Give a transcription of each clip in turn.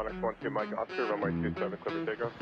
Onyx 1-2 Mike Oscar, runway 27, clear for takeoff.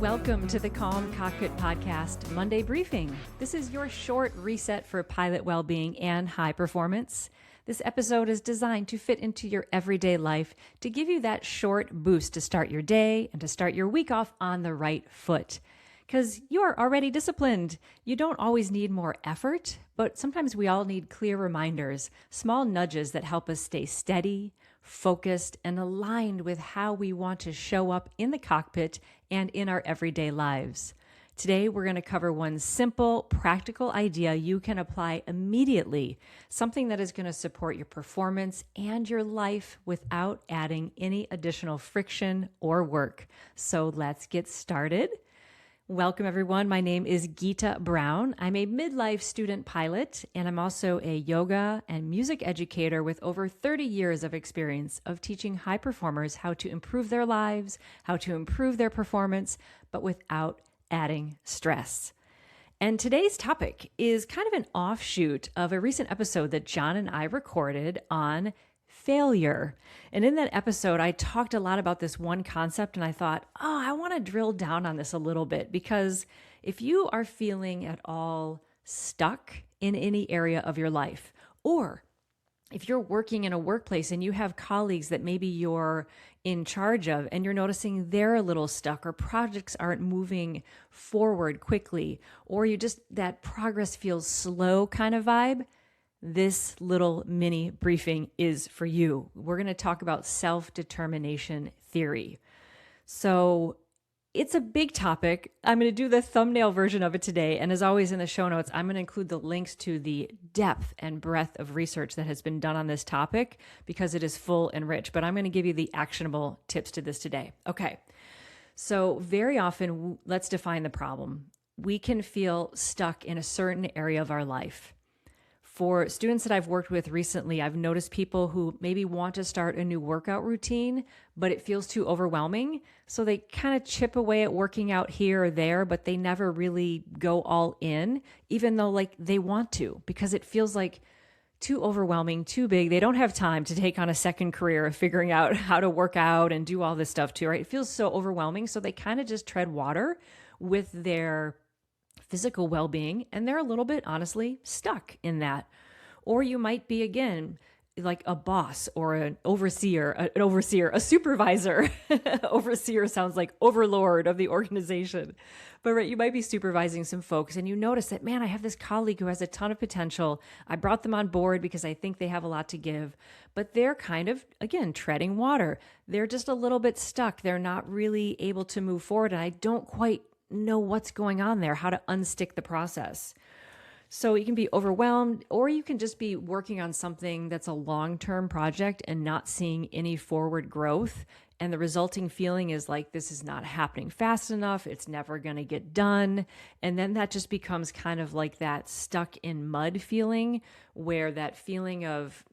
Welcome to the Calm Cockpit Podcast Monday Briefing. This is your short reset for pilot well-being and high performance. This episode is designed to fit into your everyday life to give you that short boost to start your day and to start your week off on the right foot. Because you are already disciplined. You don't always need more effort, but sometimes we all need clear reminders, small nudges that help us stay steady, focused, and aligned with how we want to show up in the cockpit and in our everyday lives. Today, we're going to cover one simple, practical idea you can apply immediately, something that is going to support your performance and your life without adding any additional friction or work. So let's get started. Welcome, everyone. My name is Geeta Brown. I'm a midlife student pilot, and I'm also a yoga and music educator with over 30 years of experience of teaching high performers how to improve their lives, how to improve their performance, but without adding stress. And today's topic is kind of an offshoot of a recent episode that John and I recorded on failure. And in that episode, I talked a lot about this one concept, and I thought, I want to drill down on this a little bit, because if you are feeling at all stuck in any area of your life, or if you're working in a workplace and you have colleagues that maybe you're in charge of and you're noticing they're a little stuck, or projects aren't moving forward quickly, or you just, that progress feels slow kind of vibe, this little mini briefing is for you. We're going to talk about self-determination theory. So it's a big topic. I'm going to do the thumbnail version of it today. And as always in the show notes, I'm going to include the links to the depth and breadth of research that has been done on this topic, because it is full and rich. But I'm going to give you the actionable tips to this today. Okay. So very often, let's define the problem. We can feel stuck in a certain area of our life. For students that I've worked with recently, I've noticed people who maybe want to start a new workout routine, but it feels too overwhelming. So they kind of chip away at working out here or there, but they never really go all in, even though like they want to, because it feels like too overwhelming, too big. They don't have time to take on a second career of figuring out how to work out and do all this stuff too, right? It feels so overwhelming. So they kind of just tread water with their physical well-being, and they're a little bit, honestly, stuck in that. Or you might be, again, like a boss or an overseer, a supervisor. Overseer sounds like overlord of the organization. But right, you might be supervising some folks and you notice that, man, I have this colleague who has a ton of potential. I brought them on board because I think they have a lot to give, but they're kind of, again, treading water. They're just a little bit stuck. They're not really able to move forward. And I don't quite know what's going on there, how to unstick the process. So you can be overwhelmed, or you can just be working on something that's a long-term project and not seeing any forward growth. And the resulting feeling is like, this is not happening fast enough. It's never going to get done. And then that just becomes kind of like that stuck in mud feeling, where that feeling of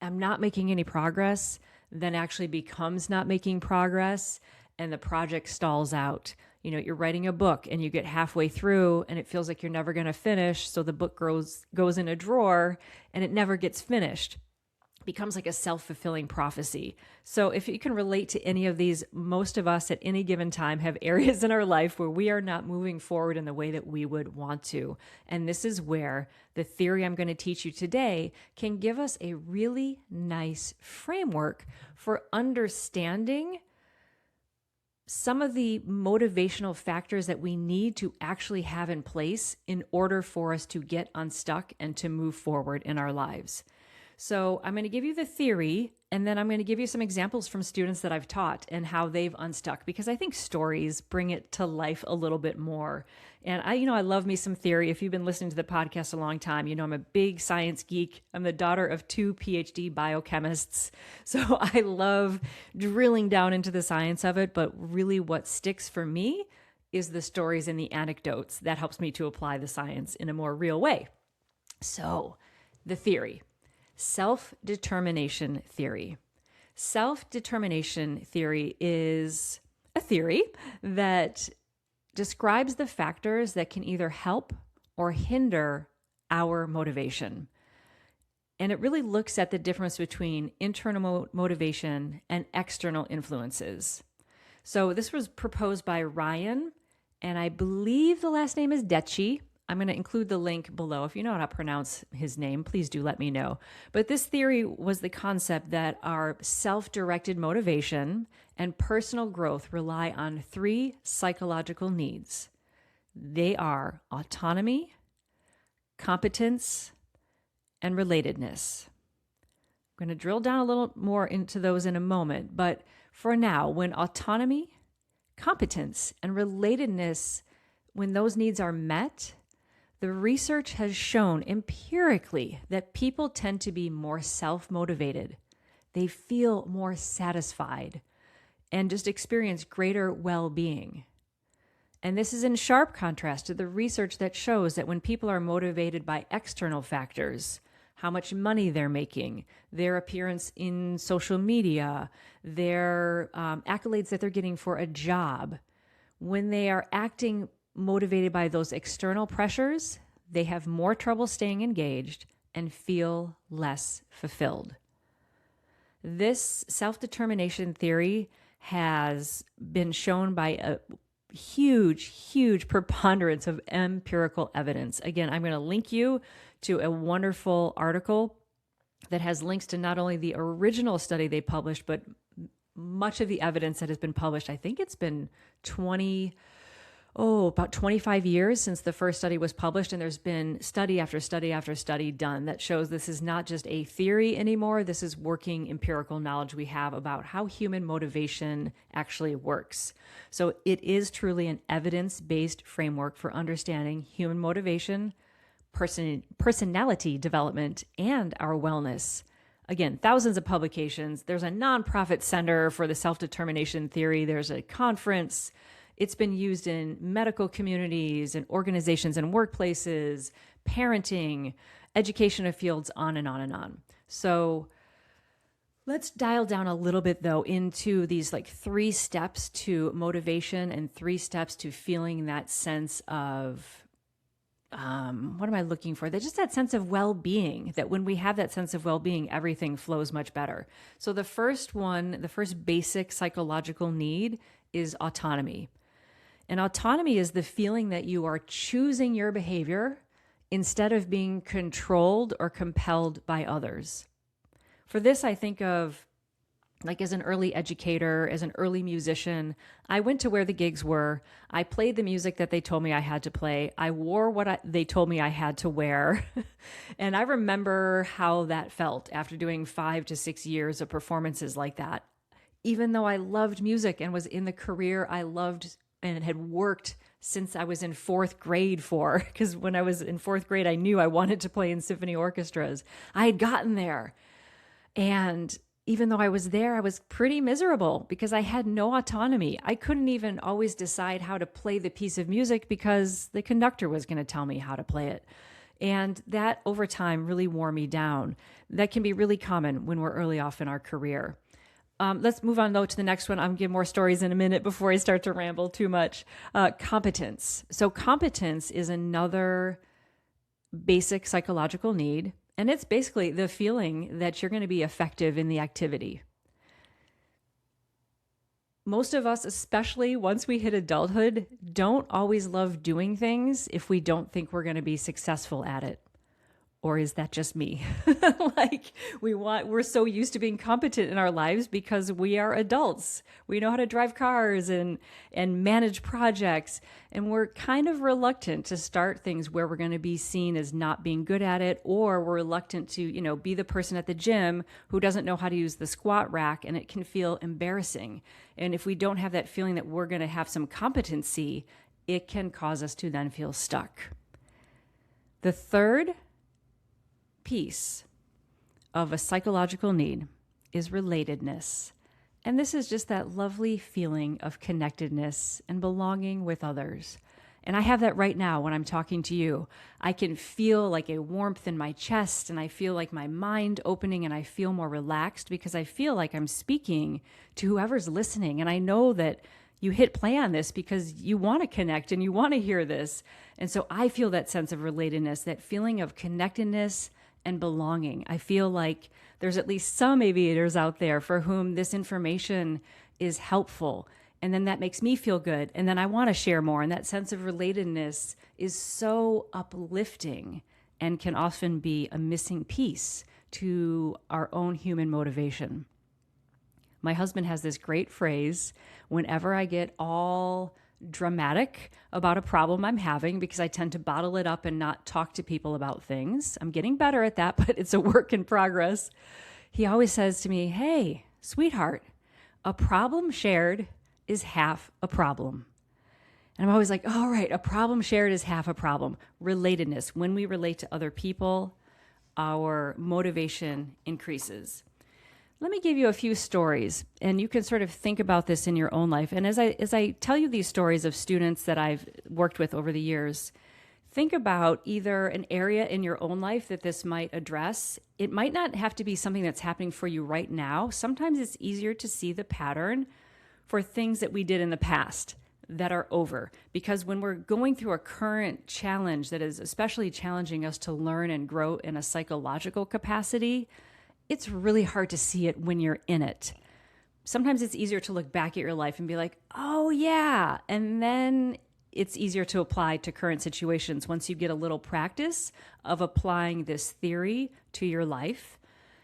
I'm not making any progress then actually becomes not making progress, and the project stalls out. You know, you're writing a book and you get halfway through and it feels like you're never going to finish. So the book goes in a drawer and it never gets finished. It becomes like a self-fulfilling prophecy. So if you can relate to any of these, most of us at any given time have areas in our life where we are not moving forward in the way that we would want to. And this is where the theory I'm going to teach you today can give us a really nice framework for understanding some of the motivational factors that we need to actually have in place in order for us to get unstuck and to move forward in our lives. So I'm going to give you the theory, and then I'm going to give you some examples from students that I've taught and how they've unstuck, because I think stories bring it to life a little bit more. And I love me some theory. If you've been listening to the podcast a long time, you know I'm a big science geek. I'm the daughter of 2 PhD biochemists. So I love drilling down into the science of it, but really what sticks for me is the stories and the anecdotes. That helps me to apply the science in a more real way. So the theory. Self-determination theory. Self-determination theory is a theory that describes the factors that can either help or hinder our motivation. And it really looks at the difference between internal motivation and external influences. So this was proposed by Ryan, and I believe the last name is Deci. I'm going to include the link below. If you know how to pronounce his name, please do let me know. But this theory was the concept that our self-directed motivation and personal growth rely on 3 psychological needs. They are autonomy, competence, and relatedness. I'm going to drill down a little more into those in a moment, but for now, when autonomy, competence, and relatedness, when those needs are met, the research has shown empirically that people tend to be more self-motivated. They feel more satisfied and just experience greater well-being. And this is in sharp contrast to the research that shows that when people are motivated by external factors, how much money they're making, their appearance in social media, their accolades that they're getting for a job, when they are acting motivated by those external pressures, they have more trouble staying engaged and feel less fulfilled. This self-determination theory has been shown by a huge preponderance of empirical evidence. Again, I'm going to link you to a wonderful article that has links to not only the original study they published, but much of the evidence that has been published. I think it's been about 25 years since the first study was published, and there's been study after study after study done that shows this is not just a theory anymore. This is working empirical knowledge we have about how human motivation actually works. So it is truly an evidence-based framework for understanding human motivation, personality development, and our wellness. Again, thousands of publications. There's a nonprofit center for the self-determination theory. There's a conference. It's been used in medical communities and organizations and workplaces, parenting, educational fields, on and on and on. So let's dial down a little bit, though, into these 3 steps to motivation and 3 steps to feeling that sense of, what am I looking for? Just that sense of well-being, that when we have that sense of well-being, everything flows much better. So the first basic psychological need is autonomy. And autonomy is the feeling that you are choosing your behavior instead of being controlled or compelled by others. For this, I think of as an early educator, as an early musician, I went to where the gigs were. I played the music that they told me I had to play. I wore what they told me I had to wear. And I remember how that felt after doing 5 to 6 years of performances like that. Even though I loved music and was in the career I loved and had worked since I was in 4th grade for, because when I was in 4th grade, I knew I wanted to play in symphony orchestras. I had gotten there. And even though I was there, I was pretty miserable because I had no autonomy. I couldn't even always decide how to play the piece of music because the conductor was going to tell me how to play it. And that over time really wore me down. That can be really common when we're early off in our career. Let's move on, though, to the next one. I'm going to give more stories in a minute before I start to ramble too much. Competence. So competence is another basic psychological need, and it's basically the feeling that you're going to be effective in the activity. Most of us, especially once we hit adulthood, don't always love doing things if we don't think we're going to be successful at it. Or is that just me? We're so used to being competent in our lives because we are adults. We know how to drive cars and manage projects. And we're kind of reluctant to start things where we're going to be seen as not being good at it, or we're reluctant to, be the person at the gym who doesn't know how to use the squat rack, and it can feel embarrassing. And if we don't have that feeling that we're going to have some competency, it can cause us to then feel stuck. The third piece of a psychological need is relatedness. And this is just that lovely feeling of connectedness and belonging with others. And I have that right now when I'm talking to you. I can feel like a warmth in my chest, and I feel like my mind opening, and I feel more relaxed because I feel like I'm speaking to whoever's listening. And I know that you hit play on this because you want to connect and you want to hear this. And so I feel that sense of relatedness, that feeling of connectedness and belonging. I feel like there's at least some aviators out there for whom this information is helpful. And then that makes me feel good. And then I want to share more. And that sense of relatedness is so uplifting and can often be a missing piece to our own human motivation. My husband has this great phrase whenever I get all dramatic about a problem I'm having, because I tend to bottle it up and not talk to people about things. I'm getting better at that, but it's a work in progress. He always says to me, "Hey, sweetheart, a problem shared is half a problem." And I'm always like, all right, a problem shared is half a problem. Relatedness. When we relate to other people, our motivation increases. Let me give you a few stories, and you can sort of think about this in your own life. And as I tell you these stories of students that I've worked with over the years, think about either an area in your own life that this might address. It might not have to be something that's happening for you right now. Sometimes it's easier to see the pattern for things that we did in the past that are over. Because when we're going through a current challenge that is especially challenging us to learn and grow in a psychological capacity, it's really hard to see it when you're in it. Sometimes it's easier to look back at your life and be like, oh yeah. And then it's easier to apply to current situations once you get a little practice of applying this theory to your life.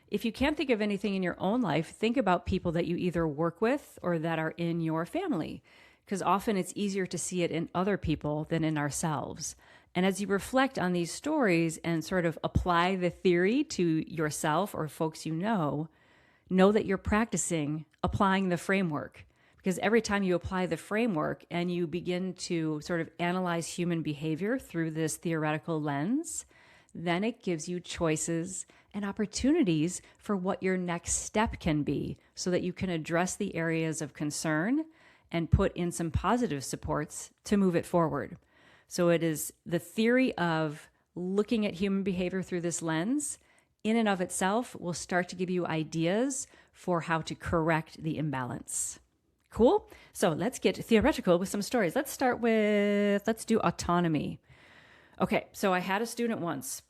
If you can't think of anything in your own life, think about people that you either work with or that are in your family, because often it's easier to see it in other people than in ourselves. And as you reflect on these stories and sort of apply the theory to yourself or folks you know that you're practicing applying the framework. Because every time you apply the framework and you begin to sort of analyze human behavior through this theoretical lens, then it gives you choices and opportunities for what your next step can be so that you can address the areas of concern and put in some positive supports to move it forward. So it is the theory of looking at human behavior through this lens in and of itself will start to give you ideas for how to correct the imbalance. Cool? So let's get theoretical with some stories. Let's do autonomy. Okay, so I had a student once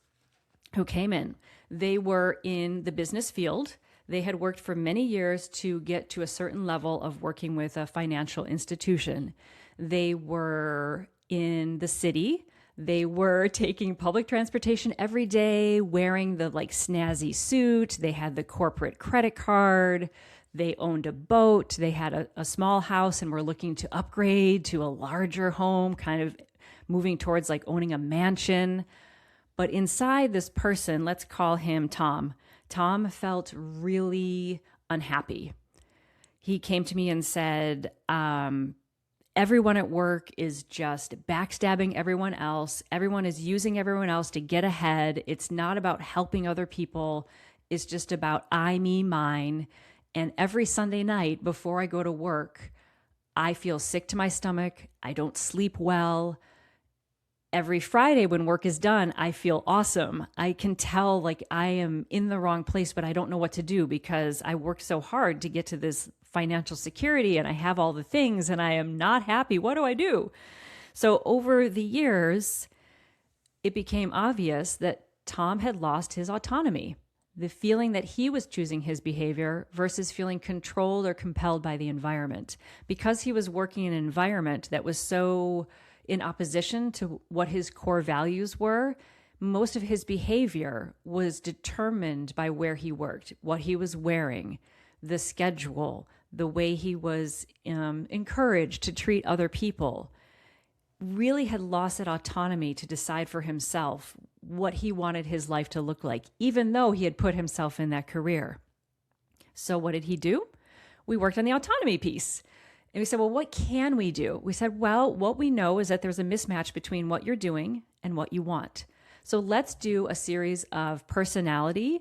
who came in. They were in the business field. They had worked for many years to get to a certain level of working with a financial institution. They were in the city. They were taking public transportation every day, wearing the snazzy suit. They had the corporate credit card. They owned a boat. They had a small house and were looking to upgrade to a larger home, kind of moving towards owning a mansion. But inside this person, let's call him Tom. Tom felt really unhappy. He came to me and said, everyone at work is just backstabbing everyone else. Everyone is using everyone else to get ahead. It's not about helping other people. It's just about I, me, mine. And every Sunday night before I go to work, I feel sick to my stomach. I don't sleep well. Every Friday when work is done, I feel awesome. I can tell I am in the wrong place, but I don't know what to do because I worked so hard to get to this financial security and I have all the things and I am not happy. What do I do? So over the years, it became obvious that Tom had lost his autonomy, the feeling that he was choosing his behavior versus feeling controlled or compelled by the environment. Because he was working in an environment that was so in opposition to what his core values were, most of his behavior was determined by where he worked, what he was wearing, the schedule, the way he was encouraged to treat other people. Really had lost that autonomy to decide for himself what he wanted his life to look like, even though he had put himself in that career. So what did he do? We worked on the autonomy piece. And we said, well, what can we do? We said, well, what we know is that there's a mismatch between what you're doing and what you want. So let's do a series of personality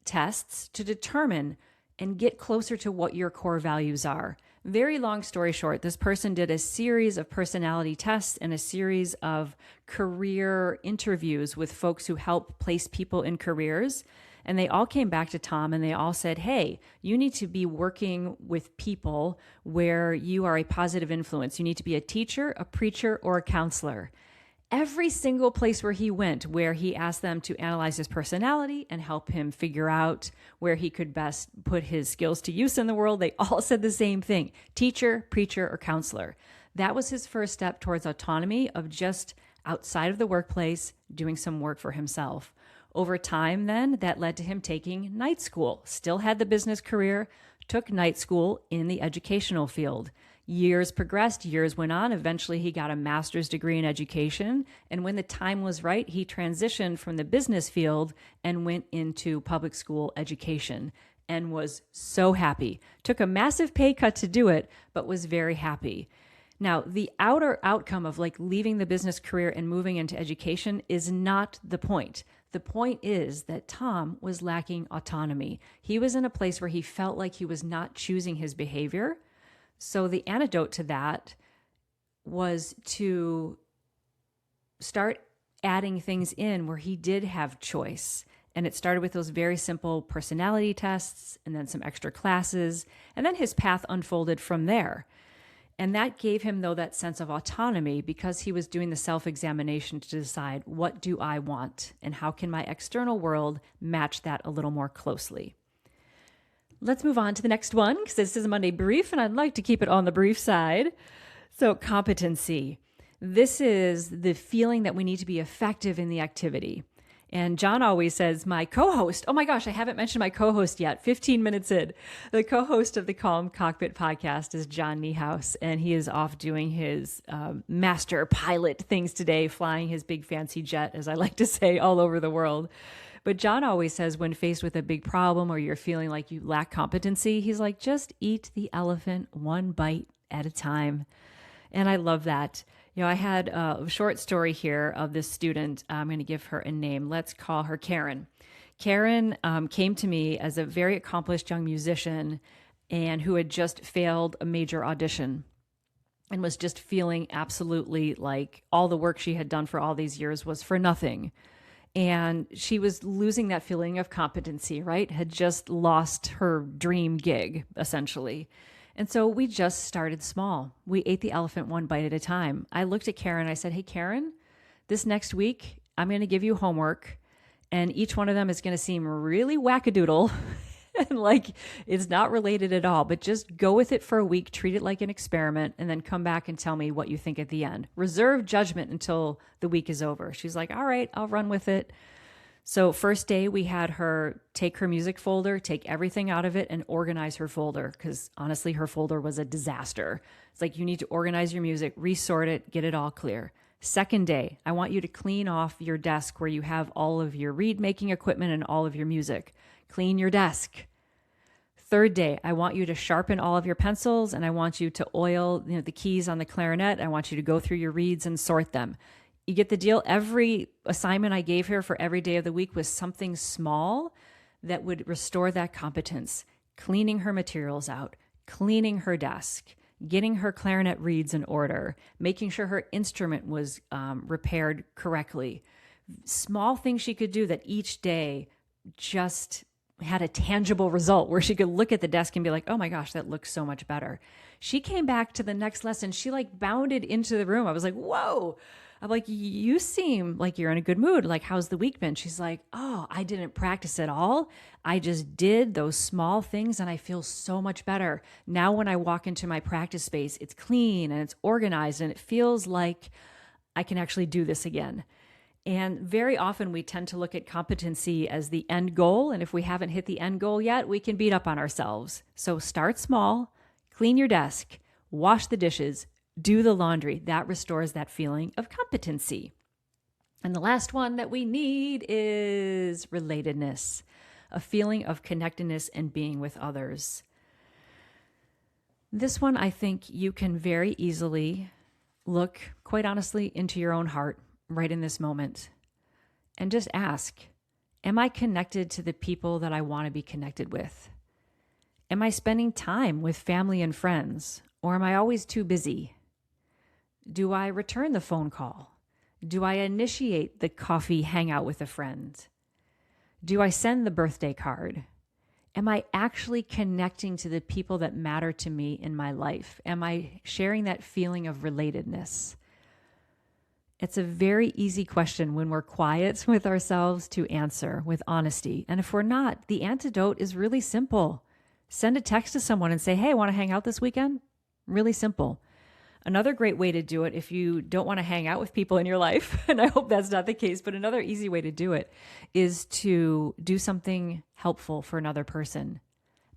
tests to determine and get closer to what your core values are. Very long story short, this person did a series of personality tests and a series of career interviews with folks who help place people in careers. And they all came back to Tom and they all said, hey, you need to be working with people where you are a positive influence. You need to be a teacher, a preacher, or a counselor. Every single place where he went, where he asked them to analyze his personality and help him figure out where he could best put his skills to use in the world, they all said the same thing: teacher, preacher, or counselor. That was his first step towards autonomy, of just outside of the workplace, doing some work for himself. Over time, then, that led to him taking night school. Still had the business career, took night school in the educational field. Years progressed, years went on. Eventually, he got a master's degree in education. And when the time was right, he transitioned from the business field and went into public school education and was so happy. Took a massive pay cut to do it, but was very happy. Now, the outer outcome of like leaving the business career and moving into education is not the point. The point is that Tom was lacking autonomy. He was in a place where he felt like he was not choosing his behavior. So the antidote to that was to start adding things in where he did have choice. And it started with those very simple personality tests and then some extra classes. And then his path unfolded from there. And that gave him, though, that sense of autonomy because he was doing the self-examination to decide, what do I want? And how can my external world match that a little more closely? Let's move on to the next one, because this is a Monday brief, and I'd like to keep it on the brief side. So competency. This is the feeling that we need to be effective in the activity. And John always says, my co-host, oh my gosh, I haven't mentioned my co-host yet, 15 minutes in. The co-host of the Calm Cockpit podcast is John Niehaus, and he is off doing his master pilot things today, flying his big fancy jet, as I like to say, all over the world. But John always says when faced with a big problem or you're feeling like you lack competency, he's like, just eat the elephant one bite at a time. And I love that. You know, I had a short story here of this student. I'm going to give her a name. Let's call her Karen. Karen came to me as a very accomplished young musician and who had just failed a major audition and was just feeling absolutely like all the work she had done for all these years was for nothing. And she was losing that feeling of competency, right? Had just lost her dream gig, essentially. And so we just started small. We ate the elephant one bite at a time. I looked at Karen. I said, hey, Karen, this next week, I'm going to give you homework. And each one of them is going to seem really wackadoodle and like it's not related at all. But just go with it for a week, treat it like an experiment, and then come back and tell me what you think at the end. Reserve judgment until the week is over. She's like, all right, I'll run with it. So first day we had her take her music folder, take everything out of it and organize her folder. Because honestly, her folder was a disaster. It's like, you need to organize your music, resort it, get it all clear. Second day, I want you to clean off your desk where you have all of your reed making equipment and all of your music. Clean your desk. Third day, I want you to sharpen all of your pencils and I want you to oil, the keys on the clarinet. I want you to go through your reeds and sort them. You get the deal. Every assignment I gave her for every day of the week was something small that would restore that competence. Cleaning her materials out, cleaning her desk, getting her clarinet reeds in order, making sure her instrument was repaired correctly. Small things she could do that each day just had a tangible result where she could look at the desk and be like, oh my gosh, that looks so much better. She came back to the next lesson. She like bounded into the room. I was like, whoa. I'm like, you seem like you're in a good mood. Like, how's the week been? She's like, oh, I didn't practice at all. I just did those small things and I feel so much better. Now when I walk into my practice space, it's clean and it's organized and it feels like I can actually do this again. And very often we tend to look at competency as the end goal. And if we haven't hit the end goal yet, we can beat up on ourselves. So start small, clean your desk, wash the dishes, do the laundry. That restores that feeling of competency. And the last one that we need is relatedness, a feeling of connectedness and being with others. This one, I think you can very easily look, quite honestly, into your own heart right in this moment and just ask, am I connected to the people that I want to be connected with? Am I spending time with family and friends, or am I always too busy? Do I return the phone call? Do I initiate the coffee hangout with a friend? Do I send the birthday card? Am I actually connecting to the people that matter to me in my life? Am I sharing that feeling of relatedness? It's a very easy question when we're quiet with ourselves to answer with honesty. And if we're not, the antidote is really simple. Send a text to someone and say, hey, want to hang out this weekend? Really simple. Another great way to do it if you don't want to hang out with people in your life, and I hope that's not the case, but another easy way to do it is to do something helpful for another person.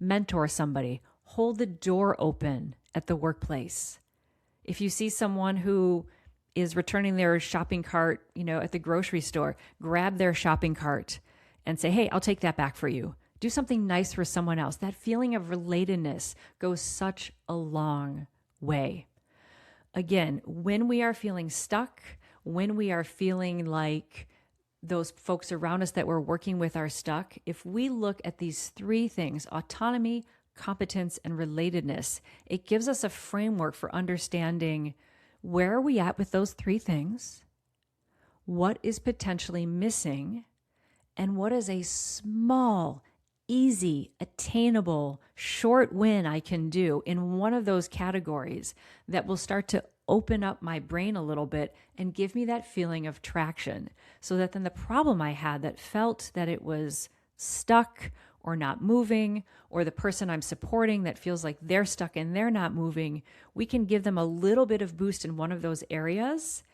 Mentor somebody. Hold the door open at the workplace. If you see someone who is returning their shopping cart, at the grocery store, grab their shopping cart and say, hey, I'll take that back for you. Do something nice for someone else. That feeling of relatedness goes such a long way. Again, when we are feeling stuck, when we are feeling like those folks around us that we're working with are stuck, if we look at these three things, autonomy, competence, and relatedness, it gives us a framework for understanding where are we at with those three things, what is potentially missing, and what is a small, easy, attainable, short win I can do in one of those categories that will start to open up my brain a little bit and give me that feeling of traction, so that then the problem I had that felt that it was stuck or not moving, or the person I'm supporting that feels like they're stuck and they're not moving, we can give them a little bit of boost in one of those areas.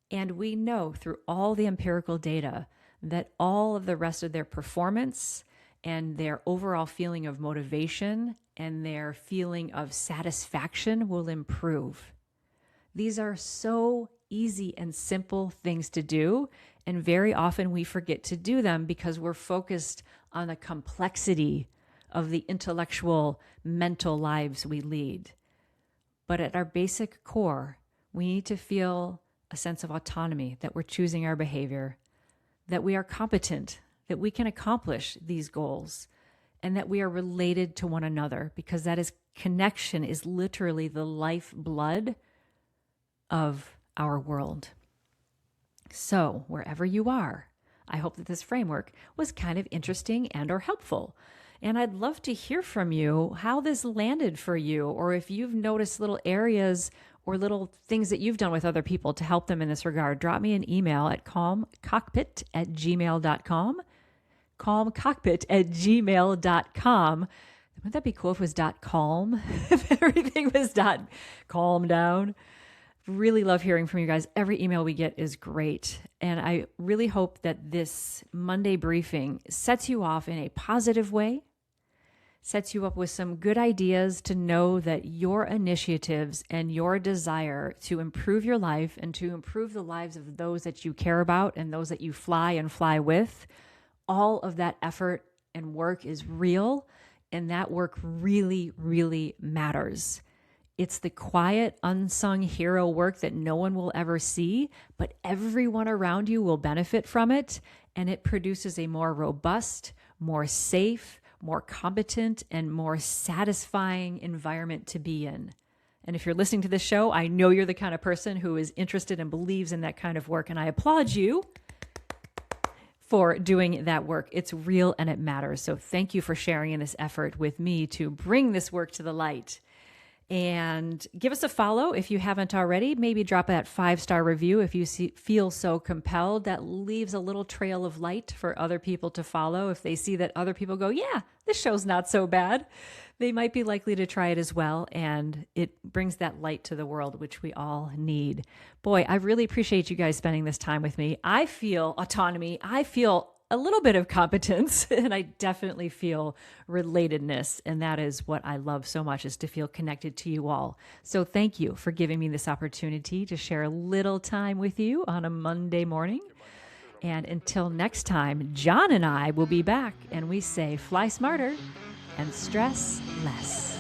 And we know through all the empirical data that all of the rest of their performance and their overall feeling of motivation and their feeling of satisfaction will improve. These are so easy and simple things to do, and very often we forget to do them because we're focused on the complexity of the intellectual, mental lives we lead. But at our basic core, we need to feel a sense of autonomy, that we're choosing our behavior, that we are competent, that we can accomplish these goals, and that we are related to one another, because that is connection is literally the lifeblood of our world. So wherever you are, I hope that this framework was kind of interesting and or helpful. And I'd love to hear from you how this landed for you, or if you've noticed little areas or little things that you've done with other people to help them in this regard. Drop me an email at calmcockpit@gmail.com. calmcockpit@gmail.com. Wouldn't that be cool if it was .calm? If everything was .calm down. Really love hearing from you guys. Every email we get is great. And I really hope that this Monday briefing sets you off in a positive way, sets you up with some good ideas to know that your initiatives and your desire to improve your life and to improve the lives of those that you care about and those that you fly with, all of that effort and work is real, and that work really, really matters. It's the quiet, unsung hero work that no one will ever see, but everyone around you will benefit from it, and it produces a more robust, more safe, more competent, and more satisfying environment to be in. And if you're listening to this show, I know you're the kind of person who is interested and believes in that kind of work, and I applaud you for doing that work. It's real and it matters. So thank you for sharing in this effort with me to bring this work to the light. And give us a follow if you haven't already. Maybe drop that 5-star review if you feel so compelled. That leaves a little trail of light for other people to follow. If they see that other people go, yeah, this show's not so bad, they might be likely to try it as well. And it brings that light to the world, which we all need. Boy, I really appreciate you guys spending this time with me. I feel autonomy. I feel a little bit of competence, and I definitely feel relatedness. And that is what I love so much, is to feel connected to you all. So thank you for giving me this opportunity to share a little time with you on a Monday morning. And until next time, John and I will be back, and we say fly smarter and stress less.